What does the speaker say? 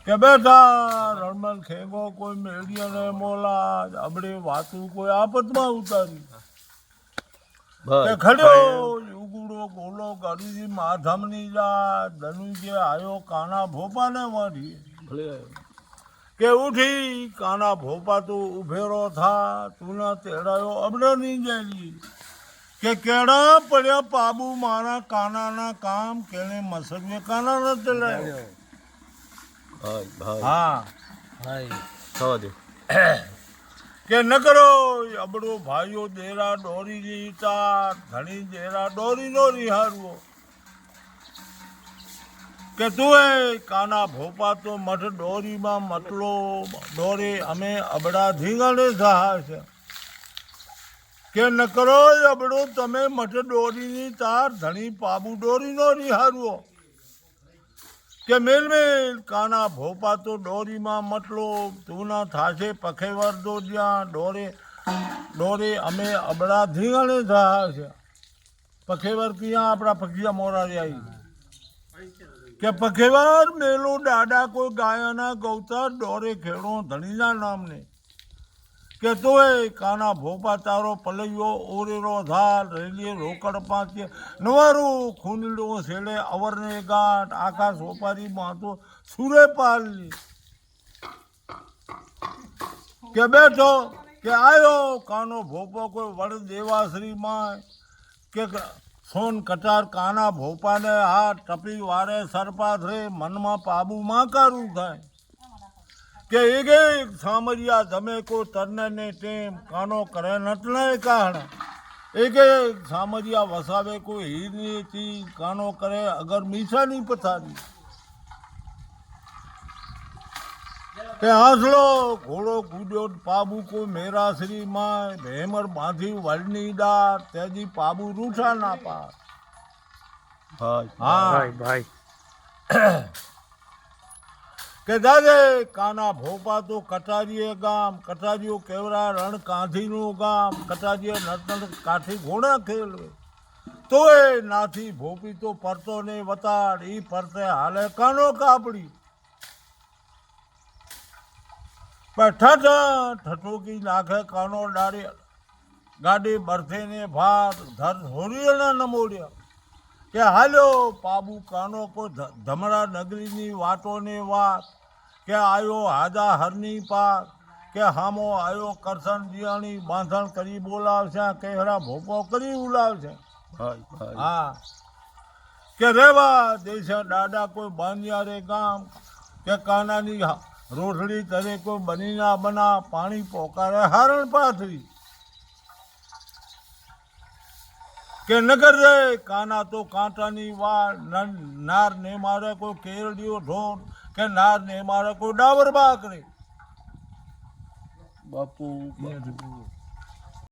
કે બેટા રણમલ ખેગો કોઈ મેળિયાને મોલા અબડે વાતું કોઈ આફતમાં ઉતારી કે ખડ્યો યુગુડો ગોલો ગરીજી માધમની જા ધનુજે આયો કાના ભોપાને મારી કે ઉઠી કાના ભોપા તું ઉભેરો થા તું ના તેડાયો અબડે નહીં જાય કે કેડા પડ્યા પાબુ મારા કાનાના કામ કેને મસકે કાના ન તેડાયો હા કે ન કરો અબડો ભાઈઓ દેરા દોરી લીતા ધણી દેરા દોરી નો રિહારવો કે તું એ કાના ભોપા તો મઠ દોરીમાં મટલો દોરે અમે અબડા ધીંગાણે સહાય છે કે ન કરો અબડો તમે મઠ દોરીની તાર ધણી પાબુ દોરી નો રિહારવો કે મેલ મેલ કાના ભોપા તો દોરીમાં મટલો તું ના થાશે પખેવર દો જ્યાં દોરે અમે અબડા ધીંગાણે સહાય છે પખેવર ક્યાં આપણા પખિયા મોરારી આવી કે પખેવાર મેલો દાડા કોઈ ગાયાના ગૌતા દોરે ખેડો ધણીના નામને કે તોય કાના ભોપા તારો પલૈયો ઓરેરો ધાર રેલીએ રોકડ પાંચે નવારું ખૂનડો છેડે અવરને ગાંઠ આકાશ સોપારી માતો સુરે પાલની કે બેઠો કે આયો કાનો ભોપો કોઈ વડ દેવાશ્રી માં કે સોન કટાર કાના ભોપાને હાથ ટપી વારે સરપાથ રે મનમાં પાબુ માં કારું થાય કે એક એક સામરિયા જમે કો તરને ને ટેમ કાનો કરે નટલે કાળ એક એક સામરિયા વસાવે કો હીરની ચીજ કાનો કરે અગર મીઠાની પથારી કે હાંસલો ઘોડો કૂદ્યો પાબુ કો મેરા શ્રી માય ભેમર બાંધી વળની દાર તેજી પાબુ રૂઠા ના પાર હા ભાઈ કે દાદે કાના ભોપા તો કટારીએ ગામ કટારીઓ કેવરા રણ કાંધીનું ગામ કટારીએ નર્તન કાઠી ઘોડા ખેલવે તો એ નાથી ભોપી તો પરતો ને વતાડ ઈ પરતે હાલે કાનો કાપડી ઠઠોકી નાખે કાનો ડાળી ગાડી બરથે ને ભાત ધર હોરીના નમોડ્યા કે હાલ્યો પાબુ કાનો કો ધમરા નગરીની વાતોને વાત કે આયો હાજા હરની પાર કે હામો આયો કરશન દિયાણી બાંધણ કરી બોલાવશે કેહરા ભોપો કરી ઉલાવશે હા કે રેવા દેશે દાદા કોઈ બાંધ્યા રે ગામ કે કાનાની રોટલી તરે કોઈ બની ના બના પાણી પોકારે હારણ પાથરી કે નગર રે કાના તો કાંટાની વાળ નાર ને મારે કોઈ કેરડીઓ ઢોર કે નાર ને મારે કોઈ ડાબર બાકરે બાપુ